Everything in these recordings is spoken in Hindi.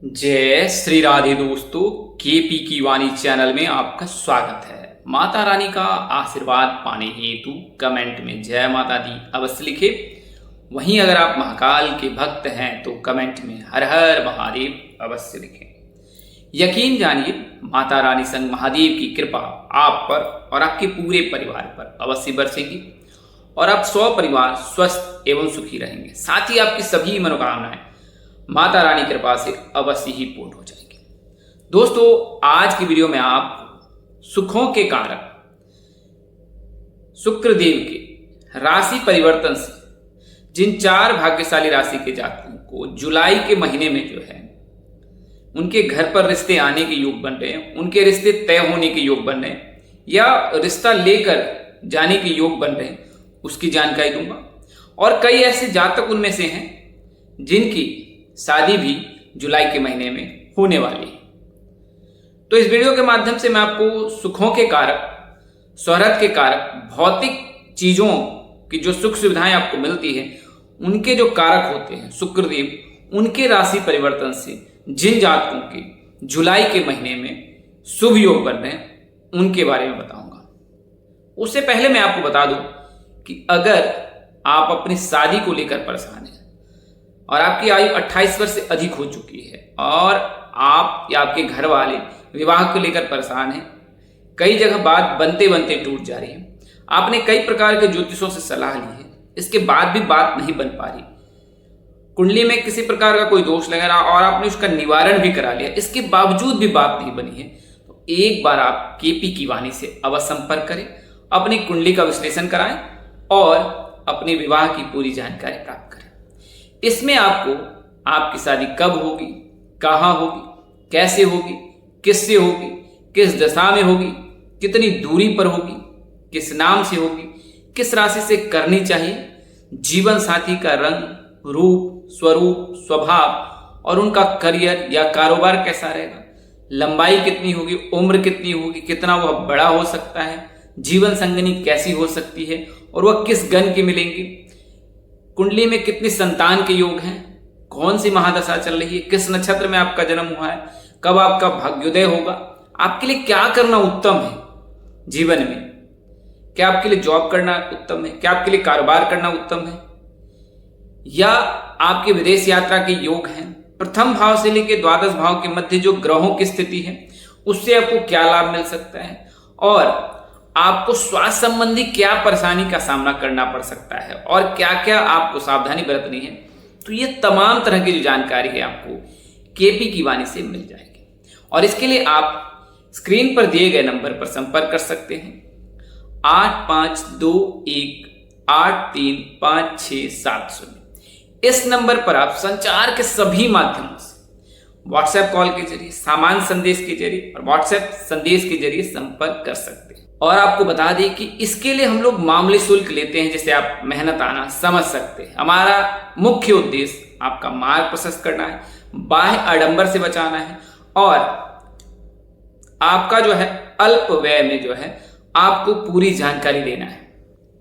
जय श्री राधे दोस्तों, केपी की वाणी चैनल में आपका स्वागत है। माता रानी का आशीर्वाद पाने हेतु कमेंट में जय माता दी अवश्य लिखे। वहीं अगर आप महाकाल के भक्त हैं तो कमेंट में हर हर महादेव अवश्य लिखें। यकीन जानिए, माता रानी संग महादेव की कृपा आप पर और आपके पूरे परिवार पर अवश्य बरसेगी और आप 100 परिवार स्वस्थ एवं सुखी रहेंगे। साथ ही आपकी सभी मनोकामनाएं माता रानी कृपा से अवश्य ही पूर्ण हो जाएंगे। दोस्तों, आज की वीडियो में आप सुखों के कारक शुक्रदेव के राशि परिवर्तन से जिन 4 भाग्यशाली राशि के जातकों को जुलाई के महीने में जो है उनके घर पर रिश्ते आने के योग बन रहे हैं, उनके रिश्ते तय होने के योग बन रहे हैं या रिश्ता लेकर जाने के योग बन रहे हैं, उसकी जानकारी दूंगा। और कई ऐसे जातक उनमें से हैं जिनकी शादी भी जुलाई के महीने में होने वाली है। तो इस वीडियो के माध्यम से मैं आपको सुखों के कारक, शोहरत के कारक, भौतिक चीजों की जो सुख सुविधाएं आपको मिलती है उनके जो कारक होते हैं शुक्रदेव, उनके राशि परिवर्तन से जिन जातकों के जुलाई के महीने में शुभ योग बन रहे हैं उनके बारे में बताऊंगा। उससे पहले मैं आपको बता दूं कि अगर आप अपनी शादी को लेकर परेशान हैं और आपकी आयु 28 वर्ष से अधिक हो चुकी है और आप या आपके घर वाले विवाह को लेकर परेशान हैं, कई जगह बात बनते बनते टूट जा रही है, आपने कई प्रकार के ज्योतिषों से सलाह ली है, इसके बाद भी बात नहीं बन पा रही, कुंडली में किसी प्रकार का कोई दोष लग रहा और आपने उसका निवारण भी करा लिया, इसके बावजूद भी बात नहीं बनी है, तो एक बार आप केपी की वाणी से अवश्य संपर्क करें, अपनी कुंडली का विश्लेषण कराएं और अपने विवाह की पूरी जानकारी प्राप्त करें। इसमें आपको आपकी शादी कब होगी, कहाँ होगी, कैसे होगी, किससे होगी, किस दशा में होगी, कितनी दूरी पर होगी, किस नाम से होगी, किस राशि से करनी चाहिए, जीवन साथी का रंग, रूप, स्वरूप, स्वभाव और उनका करियर या कारोबार कैसा रहेगा, लंबाई कितनी होगी, उम्र कितनी होगी, कितना वह बड़ा हो सकता है, जीवन संगनी कैसी हो सकती है और वह किस गण के मिलेंगे, कुंडली में कितने संतान के योग हैं, कौन सी महादशा चल रही है, किस नक्षत्र में आपका जन्म हुआ है, कब आपका भाग्योदय होगा, आपके लिए क्या करना उत्तम है जीवन में, क्या आपके लिए जॉब करना उत्तम है, क्या आपके लिए कारोबार करना उत्तम है या आपके विदेश यात्रा के योग हैं, प्रथम भाव से लेकर द्वादश भाव के मध्य जो ग्रहों की स्थिति है उससे आपको क्या लाभ मिल सकता है और आपको स्वास्थ्य संबंधी क्या परेशानी का सामना करना पड़ सकता है और क्या क्या आपको सावधानी बरतनी है। तो ये तमाम तरह की जो जानकारी है आपको केपी की वाणी से मिल जाएगी और इसके लिए आप स्क्रीन पर दिए गए नंबर पर संपर्क कर सकते हैं 8521835670। इस नंबर पर आप संचार के सभी माध्यमों से व्हाट्सएप कॉल के जरिए, सामान्य संदेश के जरिए और व्हाट्सएप संदेश के जरिए संपर्क कर सकते हैं। और आपको बता दें कि इसके लिए हम लोग मामूली शुल्क लेते हैं जिससे आप मेहनत आना समझ सकते हैं। हमारा मुख्य उद्देश्य आपका मार्ग प्रशस्त करना है, बाह्य आडंबर से बचाना है और आपका जो है अल्प व्यय में जो है आपको पूरी जानकारी देना है।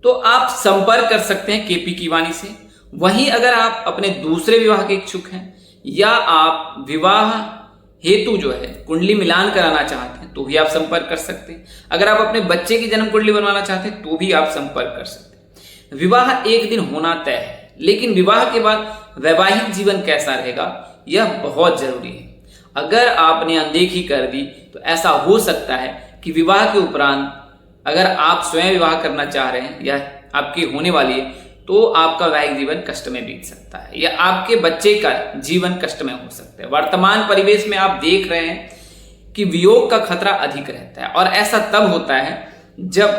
तो आप संपर्क कर सकते हैं केपी की वाणी से। वहीं अगर आप अपने दूसरे विवाह के इच्छुक हैं या आप विवाह हेतु जो है कुंडली मिलान कराना चाहते हैं तो भी आप संपर्क कर सकते हैं। अगर आप अपने बच्चे की जन्म कुंडली बनवाना चाहते हैं तो भी आप संपर्क कर सकते हैं। विवाह एक दिन होना तय है, लेकिन विवाह के बाद वैवाहिक जीवन कैसा रहेगा यह बहुत जरूरी है। अगर आपने अनदेखी कर दी तो ऐसा हो सकता है कि विवाह के उपरांत अगर आप स्वयं विवाह करना चाह रहे हैं या आपकी होने वाली है तो आपका वैवाहिक जीवन कष्ट में बीत सकता है या आपके बच्चे का जीवन कष्ट में हो सकता है। वर्तमान परिवेश में आप देख रहे हैं कि वियोग का खतरा अधिक रहता है और ऐसा तब होता है जब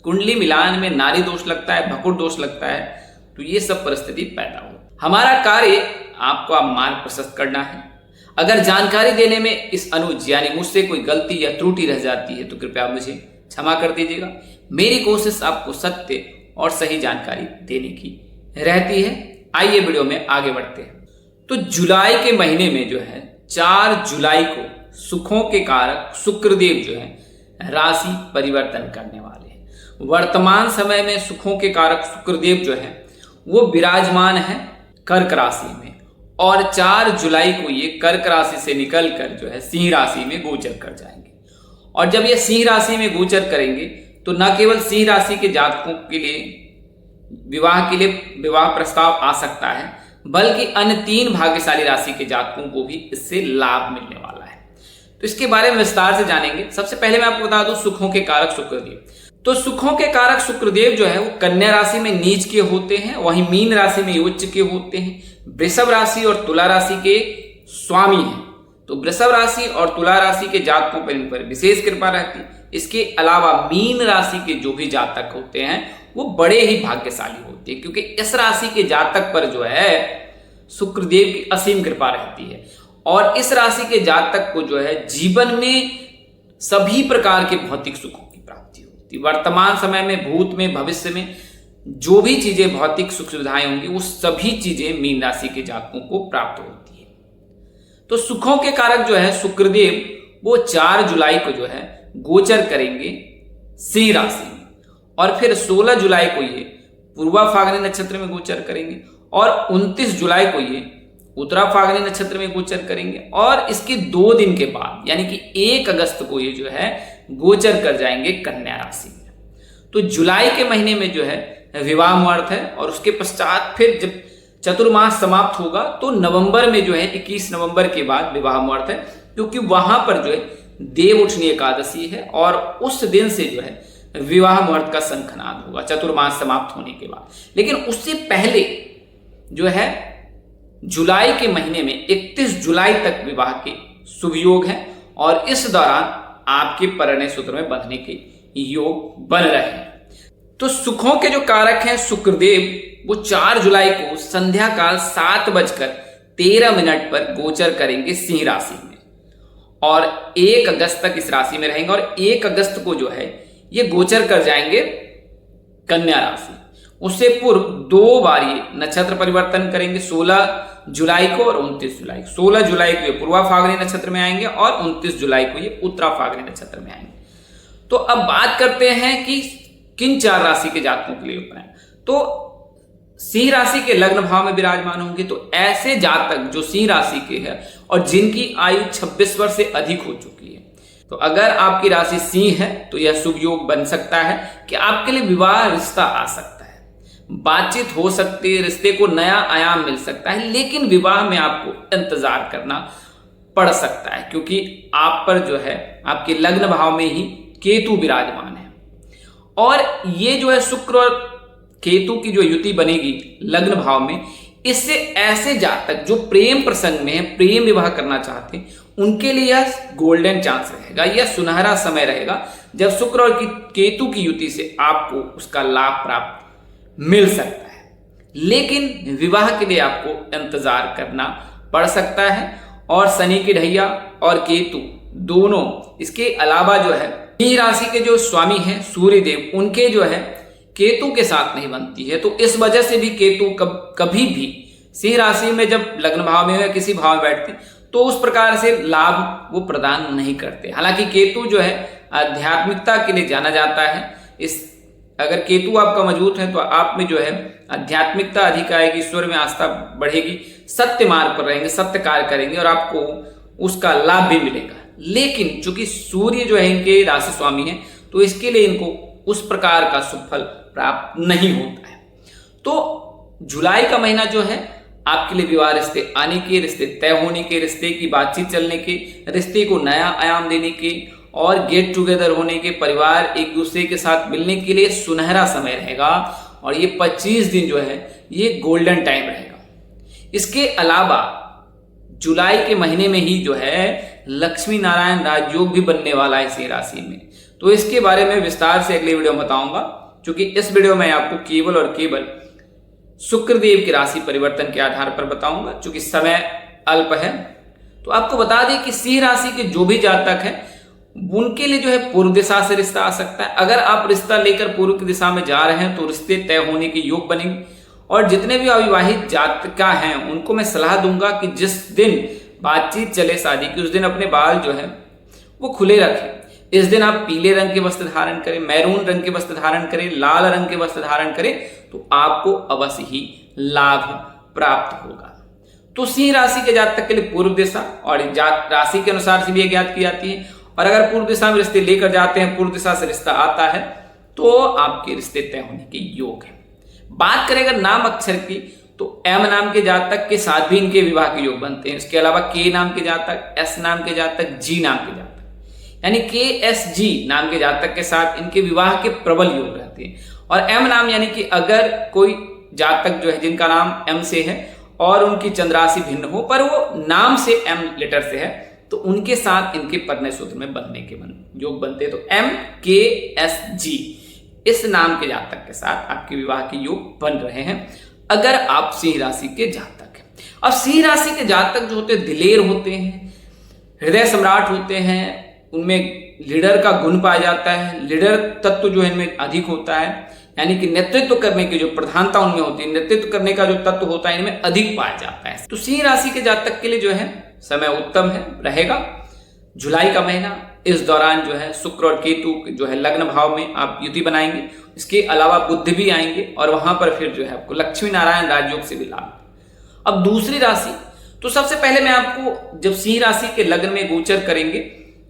कुंडली मिलान में नारी दोष लगता है, भकुर दोष लगता है, तो ये सब परिस्थिति पैदा हो। हमारा कार्य आपको मार्ग प्रशस्त करना है। अगर जानकारी देने में इस अनुज यानी मुझसे कोई गलती या त्रुटि रह जाती है तो कृपया मुझे क्षमा कर दीजिएगा। मेरी कोशिश आपको सत्य और सही जानकारी देने की रहती है। आइए वीडियो में आगे बढ़ते हैं। तो जुलाई के महीने में जो है 4 जुलाई को सुखों के कारक शुक्रदेव जो है राशि परिवर्तन करने वाले हैं। वर्तमान समय में सुखों के कारक शुक्रदेव जो है वो विराजमान है कर्क राशि में और 4 जुलाई को ये कर्क राशि से निकलकर जो है सिंह राशि में गोचर कर जाएंगे। और जब ये सिंह राशि में गोचर करेंगे तो न केवल सिंह राशि के जातकों के लिए विवाह प्रस्ताव आ सकता है, बल्कि अन्य 3 भाग्यशाली राशि के जातकों को भी इससे लाभ मिलने वाला है। तो इसके बारे में विस्तार से जानेंगे। सबसे पहले मैं आपको बता दूं सुखों के कारक शुक्रदेव। तो सुखों के कारक शुक्रदेव जो है वो कन्या राशि में नीच के होते हैं, वहीं मीन राशि में उच्च के होते हैं, वृषभ राशि और तुला राशि के स्वामी हैं। तो वृषभ राशि और तुला राशि के जातकों पर इन पर विशेष कृपा रहती है। इसके अलावा मीन राशि के जो भी जातक होते हैं वो बड़े ही भाग्यशाली होते हैं, क्योंकि इस राशि के जातक पर जो है शुक्रदेव की असीम कृपा रहती है। और इस राशि के जातक को जो है जीवन में सभी प्रकार के भौतिक सुखों की प्राप्ति होती है। वर्तमान समय में, भूत में, भविष्य में जो भी चीजें भौतिक सुख सुविधाएं होंगी वो सभी चीजें मीन राशि के जातकों को प्राप्त होती है। तो सुखों के कारक जो है शुक्रदेव वो 4 जुलाई को जो है गोचर करेंगे सिंह राशि में, और फिर 16 जुलाई को ये पूर्वा फाल्गुनी नक्षत्र में गोचर करेंगे, और 29 जुलाई को ये उत्तरा फाल्गुनी नक्षत्र में गोचर करेंगे, और इसके 2 दिन के बाद यानी कि 1 अगस्त को ये जो है गोचर कर जाएंगे कन्या राशि में। तो जुलाई के महीने में जो है विवाह मुहूर्त है, और उसके पश्चात फिर जब चतुर्मास समाप्त होगा तो नवंबर में जो है 21 नवंबर के बाद विवाह मुहूर्त है, क्योंकि वहां पर जो है देव उठनी एकादशी है, और उस दिन से जो है विवाह मुहूर्त का शंखनाद होगा चतुर्मास समाप्त होने के बाद। लेकिन उससे पहले जो है जुलाई के महीने में 31 जुलाई तक विवाह के शुभ योग हैं, और इस दौरान आपके परिणय सूत्र में बंधने के योग बन रहे हैं। तो सुखों के जो कारक हैं शुक्रदेव वो 4 जुलाई को संध्या काल 7:13 पर गोचर करेंगे सिंह राशि में, और 1 अगस्त तक इस राशि में रहेंगे, और 1 अगस्त को जो है ये गोचर कर जाएंगे कन्या राशि। उससे पूर्व 2 बार ये नक्षत्र परिवर्तन करेंगे, 16 जुलाई को और 29 जुलाई को। 16 जुलाई को ये पूर्वा फाल्गुनी नक्षत्र में आएंगे, और 29 जुलाई को ये उत्तरा फाल्गुनी नक्षत्र में आएंगे। तो अब बात करते हैं कि किन 4 राशि के जातकों के लिए उपनयन। तो सिंह राशि के लग्न भाव में विराजमान होंगे, तो ऐसे जातक जो सिंह राशि के हैं और जिनकी आयु 26 वर्ष से अधिक हो चुकी है, तो अगर आपकी राशि सिंह है तो यह शुभ योग बन सकता है कि आपके लिए विवाह रिश्ता आ सकता है, बातचीत हो सकती है, रिश्ते को नया आयाम मिल सकता है, लेकिन विवाह में आपको इंतजार करना पड़ सकता है, क्योंकि आप पर जो है आपके लग्न भाव में ही केतु विराजमान है। और ये जो है शुक्र और केतु की जो युति बनेगी लग्न भाव में, इससे ऐसे जातक जो प्रेम प्रसंग में है, प्रेम विवाह करना चाहते हैं, उनके लिए यह गोल्डन चांस रहेगा, यह सुनहरा समय रहेगा जब शुक्र और केतु की युति से आपको उसका लाभ प्राप्त मिल सकता है। लेकिन विवाह के लिए आपको इंतजार करना पड़ सकता है, और शनि की ढैया और केतु दोनों, इसके अलावा जो है सिंह राशि के जो स्वामी हैं सूर्यदेव, उनके जो है केतु के साथ नहीं बनती है, तो इस वजह से भी केतु कभी भी सिंह राशि में जब लग्न भाव में या किसी भाव में बैठते तो उस प्रकार से लाभ वो प्रदान नहीं करते। हालांकि केतु जो है आध्यात्मिकता के लिए जाना जाता है। अगर केतु आपका मजबूत है तो आप में जो है आध्यात्मिकता अधिक आएगी, ईश्वर में आस्था बढ़ेगी, सत्य मार्ग पर रहेंगे, सत्य कार्य करेंगे, और आपको उसका लाभ भी मिलेगा। लेकिन चूंकि सूर्य जो है इनके राशि स्वामी है, तो इसके लिए इनको उस प्रकार का शुभ फल प्राप्त नहीं होता है। तो जुलाई का महीना जो है आपके लिए विवाह रिश्ते आने के, रिश्ते तय होने के, रिश्ते की बातचीत चलने के, रिश्ते को नया आयाम देने के, और गेट टुगेदर होने के, परिवार एक दूसरे के साथ मिलने के लिए सुनहरा समय रहेगा, और ये 25 दिन जो है ये गोल्डन टाइम रहेगा। इसके अलावा जुलाई के महीने में ही जो है लक्ष्मी नारायण राजयोग भी बनने वाला है इसी राशि में, तो इसके बारे में विस्तार से अगले वीडियो में बताऊंगा, क्योंकि इस वीडियो में आपको केवल और केवल शुक्रदेव की राशि परिवर्तन के आधार पर बताऊंगा, क्योंकि समय अल्प है। तो आपको बता दें कि सिंह राशि के जो भी जातक हैं उनके लिए जो है पूर्व दिशा से रिश्ता आ सकता है। अगर आप रिश्ता लेकर पूर्व की दिशा में जा रहे हैं तो रिश्ते तय होने के योग बनेंगे, और जितने भी अविवाहित जातका हैं उनको मैं सलाह दूंगा कि जिस दिन बातचीत चले शादी की, उस दिन अपने बाल जो है वो खुले रखें। इस दिन आप पीले रंग के वस्त्र धारण करें, मैरून रंग के वस्त्र धारण करें, लाल रंग के वस्त्र धारण करें, तो आपको अवश्य ही लाभ प्राप्त होगा। तो सिंह राशि के जातक के लिए पूर्व दिशा और राशि के अनुसार से भी ज्ञात की जाती है। और अगर पूर्व दिशा में रिश्ते लेकर जाते हैं, पूर्व दिशा से रिश्ता आता है, तो आपके रिश्ते तय होने के योग है। बात करें अगर नाम अक्षर की, तो एम नाम के जातक के साथ भी इनके विवाह के योग बनते हैं। इसके अलावा के नाम के जातक, एस नाम के जातक, जी नाम के जातक, यानी के एस जी नाम के जातक के साथ इनके विवाह के प्रबल योग रहते हैं। और एम नाम यानी कि अगर कोई जातक जो है जिनका नाम एम से है और उनकी चंद्र राशि भिन्न हो पर वो नाम से एम लेटर से है, तो उनके साथ इनके परिणय सूत्र में बनने के योग बनते हैं। तो एम के एस जी इस नाम के जातक के साथ आपके विवाह के योग बन रहे हैं अगर आप सिंह राशि के जातक हैं। अब सिंह राशि के जातक जो होते हैं दिलेर होते हैं, हृदय सम्राट होते हैं, उनमें लीडर का गुण पाया जाता है, लीडर तत्व जो है इनमें अधिक होता है, यानी कि नेतृत्व करने की जो प्रधानता उनमें होती है, नेतृत्व करने का जो तत्व होता है इनमें अधिक पाया जाता है। तो सिंह राशि के जातक के लिए जो है समय उत्तम है रहेगा। जुलाई का महीना, इस दौरान जो है शुक्र और केतु जो है लग्न भाव में आप युति बनाएंगे। इसके अलावा बुध भी आएंगे और वहां पर फिर जो है आपको लक्ष्मी नारायण राजयोग से भी लाभ। अब दूसरी राशि, तो सबसे पहले मैं आपको जब सिंह राशि के लग्न में गोचर करेंगे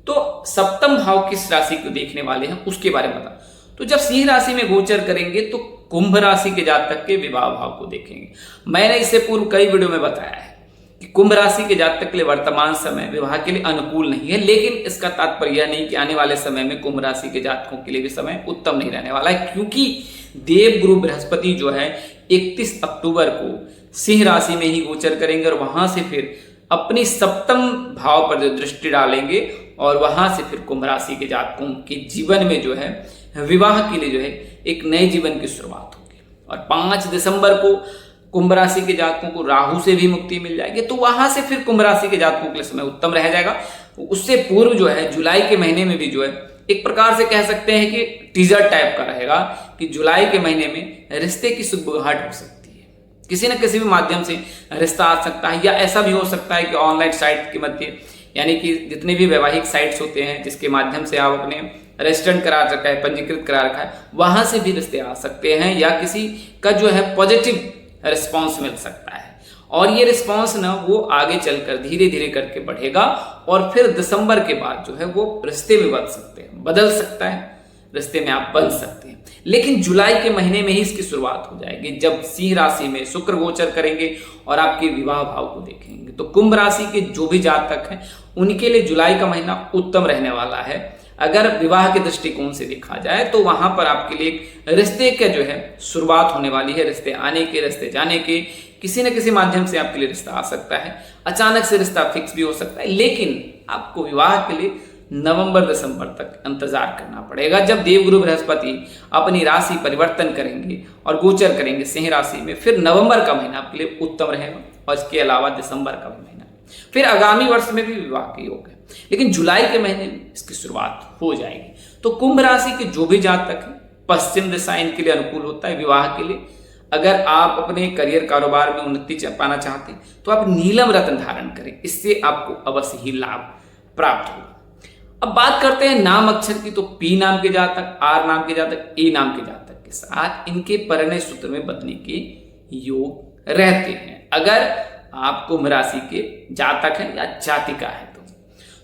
तो सप्तम भाव किस राशि को देखने वाले हैं उसके बारे में बता। तो जब सिंह राशि में गोचर करेंगे तो कुंभ राशि के जातक के विवाह भाव को देखेंगे। मैंने इससे पूर्व कई वीडियो में बताया है कि कुंभ राशि के जातक के लिए वर्तमान समय विवाह के लिए अनुकूल नहीं है, लेकिन इसका तात्पर्य यह नहीं कि आने वाले समय में कुंभ राशि के जातकों के लिए भी समय उत्तम नहीं रहने वाला है, क्योंकि देवगुरु बृहस्पति जो है 31 अक्टूबर को सिंह राशि में ही गोचर करेंगे और वहां से फिर अपनी सप्तम भाव पर जो दृष्टि डालेंगे और वहां से फिर कुंभ राशि के जातकों के जीवन में जो है विवाह के लिए जो है एक नए जीवन की शुरुआत होगी। और 5 दिसंबर को कुंभ राशि के जातकों को राहु से भी मुक्ति मिल जाएगी, तो वहां से फिर कुंभ राशि के जातकों के लिए समय उत्तम रह जाएगा। उससे पूर्व जो है जुलाई के महीने में भी जो है एक प्रकार से कह सकते हैं कि टीजर टाइप का रहेगा कि जुलाई के महीने में रिश्ते की सुगबुगाहट हो सकती है, किसी न किसी भी माध्यम से रिश्ता आ सकता है, या ऐसा भी हो सकता है कि ऑनलाइन साइट के मध्य, यानी कि जितने भी वैवाहिक साइट्स होते हैं जिसके माध्यम से आप अपने रजिस्ट्रेशन करा रखा है, पंजीकृत करा रखा है, वहां से भी रिश्ते आ सकते हैं, या किसी का जो है पॉजिटिव रिस्पॉन्स मिल सकता है। और ये रिस्पॉन्स ना वो आगे चलकर धीरे धीरे करके बढ़ेगा और फिर दिसंबर के बाद जो है वो रिश्ते में बदल सकते हैं, बदल सकता है, रिश्ते में आप बन सकते हैं। लेकिन जुलाई के महीने में ही इसकी शुरुआत हो जाएगी जब सिंह राशि में शुक्र गोचर करेंगे और आपके विवाह भाव को देखेंगे। तो कुंभ राशि के जो भी जातक हैं उनके लिए जुलाई का महीना उत्तम रहने वाला है। अगर विवाह के दृष्टिकोण से देखा जाए तो वहां पर आपके लिए एक रिश्ते का जो है शुरुआत होने वाली है, रिश्ते आने के, रिश्ते जाने के, किसी न किसी माध्यम से आपके लिए रिश्ता आ सकता है। अचानक से रिश्ता फिक्स भी हो सकता है, लेकिन आपको विवाह के लिए नवंबर दिसंबर तक इंतजार करना पड़ेगा, जब देवगुरु बृहस्पति अपनी राशि परिवर्तन करेंगे और गोचर करेंगे सिंह राशि में। फिर नवंबर का महीना आपके लिए उत्तम रहेगा और इसके अलावा दिसंबर का महीना, फिर आगामी वर्ष में भी विवाह के योग है, लेकिन जुलाई के महीने में इसकी शुरुआत हो जाएगी। तो कुंभ राशि के जो भी जातक हैं पश्चिम दिशा इनके लिए अनुकूल होता है विवाह के लिए। अगर आप अपने करियर कारोबार में उन्नति पाना चाहते हैं तो आप नीलम रत्न धारण करें, इससे आपको अवश्य ही लाभ प्राप्त होगा। अब बात करते हैं नाम अक्षर की, तो पी नाम के जातक, आर नाम के जातक, ए नाम के जातक के साथ इनके परिणय सूत्र में बदलने के योग रहते हैं अगर आप कुंभ राशि के जातक हैं या जातिका है।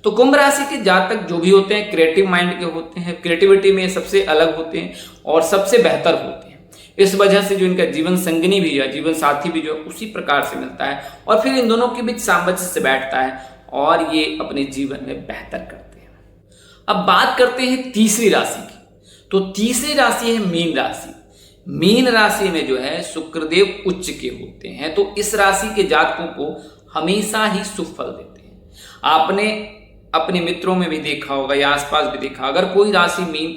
तो कुंभ राशि के जातक जो भी होते हैं क्रिएटिव माइंड के होते हैं, क्रिएटिविटी में सबसे अलग होते हैं और सबसे बेहतर होते हैं। इस वजह से जो इनका जीवन संगिनी भी है, जीवन साथी भी जो है उसी प्रकार से मिलता है और फिर इन दोनों के बीच सामंजस्य बैठता है और ये अपने जीवन में बेहतर करते हैं। अब बात करते हैं तीसरी राशि की, तो तीसरी राशि है मीन राशि। मीन राशि में जो है शुक्रदेव उच्च के होते हैं, तो इस राशि के जातकों को हमेशा ही शुभ फल देते हैं। आपने अपने मित्रों में भी देखा होगा या आसपास भी देखा, अगर कोई राशि मीन,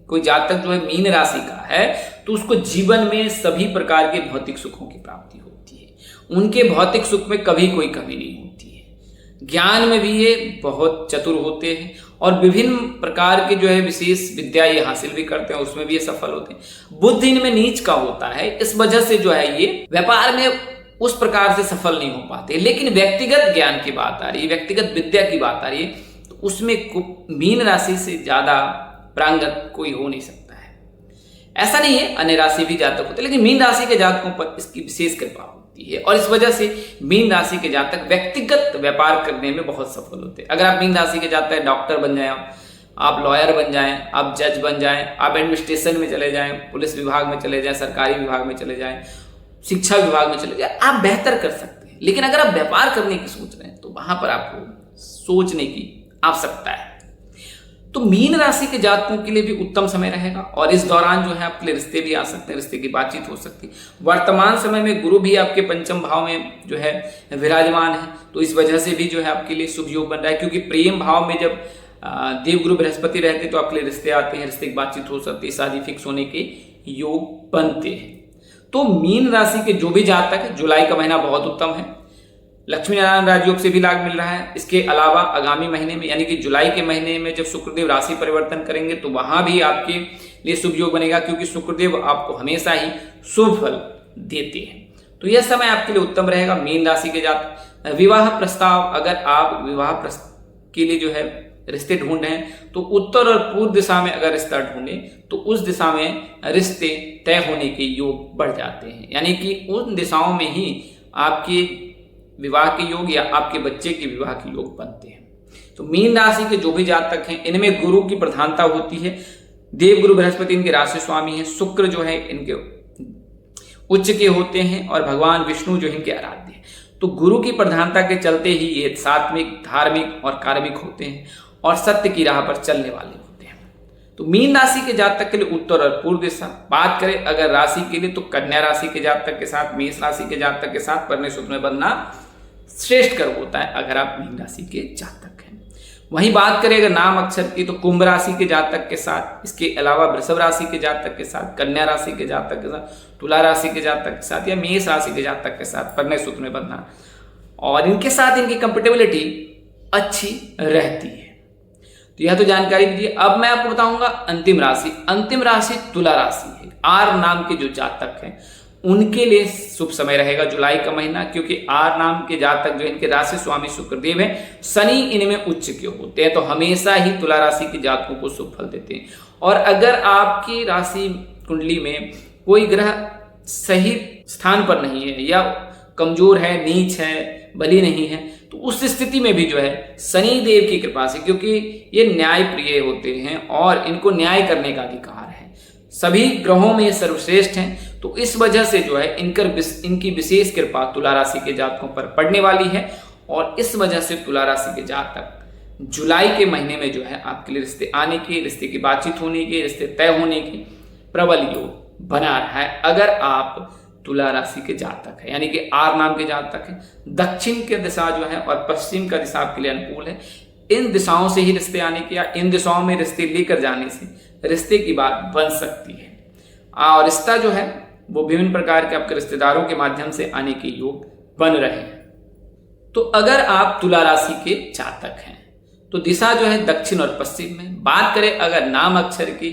कोई जातक जो है मीन राशि का है तो उसको जीवन में सभी प्रकार के भौतिक सुखों की प्राप्ति होती है। उनके भौतिक सुख में कभी कोई कमी नहीं होती है। ज्ञान में भी ये बहुत चतुर होते हैं और विभिन्न प्रकार के जो है विशेष विद्या ये हासिल भी करते हैं, उसमें भी ये सफल होते हैं। बुद्ध इनमें नीच का होता है, इस वजह से जो है ये व्यापार में उस प्रकार से सफल नहीं हो पाते। लेकिन व्यक्तिगत ज्ञान की बात आ रही है, व्यक्तिगत विद्या की बात आ रही है, तो उसमें मीन राशि से ज्यादा प्रांगत कोई हो नहीं सकता है। ऐसा नहीं है अन्य राशि भी जातक होते, लेकिन मीन राशि के जातकों पर इसकी विशेष कृपा होती है। होती है और इस वजह से मीन राशि के जातक व्यक्तिगत व्यापार करने में बहुत सफल होते हैं। अगर आप मीन राशि के जातक डॉक्टर बन जाएं, आप लॉयर बन जाएं, आप जज बन जाएं, आप एडमिनिस्ट्रेशन में चले जाएं, पुलिस विभाग में चले जाएं, सरकारी विभाग में चले जाएं, शिक्षा विभाग में चले जाएं, आप बेहतर कर सकते हैं। लेकिन अगर आप व्यापार करने की सोच रहे हैं तो वहां पर आपको सोचने की आवश्यकता है। तो मीन राशि के जातकों के लिए भी उत्तम समय रहेगा और इस दौरान जो है आपके लिए रिश्ते भी आ सकते हैं, रिश्ते की बातचीत हो सकती है। वर्तमान समय में गुरु भी आपके पंचम भाव में जो है विराजमान है, तो इस वजह से भी जो है आपके लिए शुभ योग बन रहा है, क्योंकि प्रेम भाव में जब देवगुरु बृहस्पति रहते तो आपके लिए रिश्ते आते हैं, रिश्ते की बातचीत हो सकती है, शादी फिक्स होने के योग बनते हैं। तो मीन राशि के जो भी जातक है, जुलाई का महीना बहुत उत्तम है, लक्ष्मी नारायण राजयोग से भी लाभ मिल रहा है। इसके अलावा आगामी महीने में यानी कि जुलाई के महीने में जब शुक्रदेव राशि परिवर्तन करेंगे तो वहां भी आपके लिए शुभ योग बनेगा, क्योंकि शुक्रदेव आपको हमेशा ही शुभ फल देते हैं। तो यह समय आपके लिए उत्तम रहेगा। मीन राशि के जातक विवाह प्रस्ताव, अगर आप विवाह के लिए जो है रिश्ते ढूंढ रहे हैं तो उत्तर और पूर्व दिशा में अगर रिश्ता ढूंढें तो उस दिशा में रिश्ते तय होने के योग बढ़ जाते हैं, यानी कि उन दिशाओं में ही आपके विवाह के योग या आपके बच्चे के विवाह के योग बनते हैं। तो मीन राशि के जो भी जातक हैं इनमें गुरु की प्रधानता होती है। देवगुरु बृहस्पति इनके राशि स्वामी हैं, शुक्र जो है इनके उच्च के होते हैं और भगवान विष्णु जो इनके आराध्य हैं। तो गुरु की प्रधानता के चलते ही ये सात्विक, धार्मिक और कार्मिक होते हैं और सत्य की राह पर चलने वाले होते हैं। तो मीन राशि के जातक के लिए उत्तर और पूर्व दिशा। बात करें अगर राशि के लिए तो कन्या राशि के जातक के साथ, मेष राशि के जातक के साथ परिणय सूत्र में बंधना श्रेष्ठ कर्म होता है अगर आप मीन राशि के जातक हैं। वहीं बात करें अगर नाम अक्षर की तो कुंभ राशि के जातक के साथ, इसके अलावा वृषभ राशि के जातक के साथ, कन्या राशि के जातक के साथ, तुला राशि के जातक के साथ या मेष राशि के जातक के साथ परिणय सूत्र में बंधना और इनके साथ इनकी कंपेटेबिलिटी अच्छी रहती है। तो यह तो जानकारी दी। अब मैं आपको बताऊंगा अंतिम राशि। अंतिम राशि तुला राशि है। आर नाम के जो जातक हैं उनके लिए शुभ समय रहेगा जुलाई का महीना, क्योंकि आर नाम के जातक जो इनके राशि स्वामी शुक्रदेव हैं, शनि इनमें उच्च के होते हैं, तो हमेशा ही तुला राशि के जातकों को शुभ फल देते हैं। और अगर आपकी राशि कुंडली में कोई ग्रह सही स्थान पर नहीं है या कमजोर है, नीच है, बली नहीं है, तो उस स्थिति में भी जो है शनि देव की कृपा से, क्योंकि ये न्याय प्रिय होते हैं और इनको न्याय करने का अधिकार है, सभी ग्रहों में सर्वश्रेष्ठ हैं, तो इस वजह से जो है इनकी विशेष कृपा तुला राशि के जातकों पर पड़ने वाली है। और इस वजह से तुला राशि के जातक जुलाई के महीने में जो है आपके लिए रिश्ते आने के, रिश्ते की बातचीत होने के, रिश्ते तय होने के प्रबल योग बना रहा है। अगर आप तुला राशि के जातक है यानी कि आर नाम के जातक है, दक्षिण के दिशा जो है और पश्चिम का दिशा आपके लिए अनुकूल है, इन दिशाओं से ही रिश्ते आने के या इन दिशाओं में रिश्ते लेकर जाने से रिश्ते की बात बन सकती है। और रिश्ता जो है वो विभिन्न प्रकार के आपके रिश्तेदारों के माध्यम से आने के योग बन रहे हैं। तो अगर आप तुला राशि के जातक हैं तो दिशा जो है दक्षिण और पश्चिम में। बात करें अगर नाम अक्षर की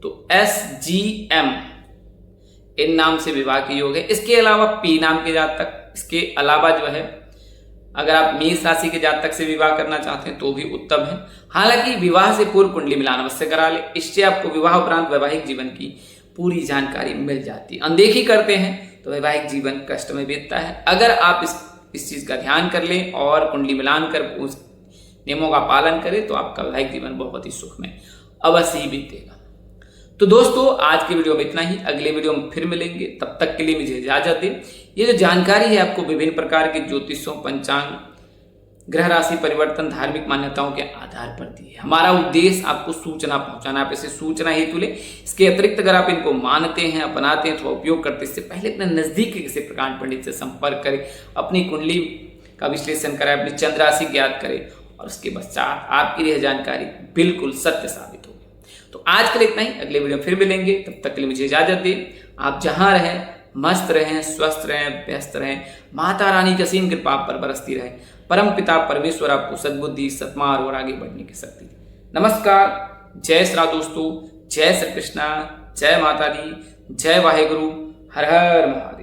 तो SGM इन नाम से विवाह के योग है। इसके अलावा P नाम के जातक, इसके अलावा जो है अगर आप मेष राशि के जातक से विवाह करना चाहते हैं तो भी उत्तम है। हालांकि विवाह से पूर्व कुंडली मिलान अवश्य करा ले, इससे आपको विवाह उपरांत वैवाहिक जीवन की पूरी जानकारी मिल जाती है। अनदेखी करते हैं तो वैवाहिक जीवन कष्ट में बीतता है। अगर आप इस चीज का ध्यान कर लें और कुंडली मिलान कर उस नियमों का पालन करें तो आपका वैवाहिक जीवन बहुत ही सुख में अवश्य ही बीतेगा। तो दोस्तों आज की वीडियो में इतना ही, अगले वीडियो में फिर मिलेंगे, तब तक के लिए मुझे इजाजत दें। ये जो जानकारी है आपको विभिन्न प्रकार के ज्योतिषों, पंचांग, ग्रह राशि परिवर्तन, धार्मिक मान्यताओं के आधार पर दी है। हमारा उद्देश्य आपको सूचना पहुंचाना, आप इसे सूचना हेतु ले। इसके अतिरिक्त अगर आप इनको मानते हैं, अपनाते हैं, तो उपयोग करते इससे पहले अपने नजदीक के किसी प्रकांड पंडित से संपर्क करें, अपनी कुंडली का विश्लेषण करें, अपनी चंद्र राशि ज्ञात करें और उसके पश्चात आपकी यह जानकारी बिल्कुल सत्य साबित होगी। तो आज के लिए इतना ही, अगले वीडियो में फिर मिलेंगे, तब तक के लिए मुझे इजाजत दें। आप जहां रहें मस्त रहें, स्वस्थ रहें, व्यस्त रहें, माता रानी की असीम कृपा आप पर बरसती रहे। परम पिता परमेश्वर आपको सद्बुद्धि, सत्मार्ग और आगे बढ़ने की शक्ति दे। नमस्कार, जय श्री राम दोस्तों, जय श्री कृष्णा, जय माता दी, जय वाहेगुरु, हर हर महादेव।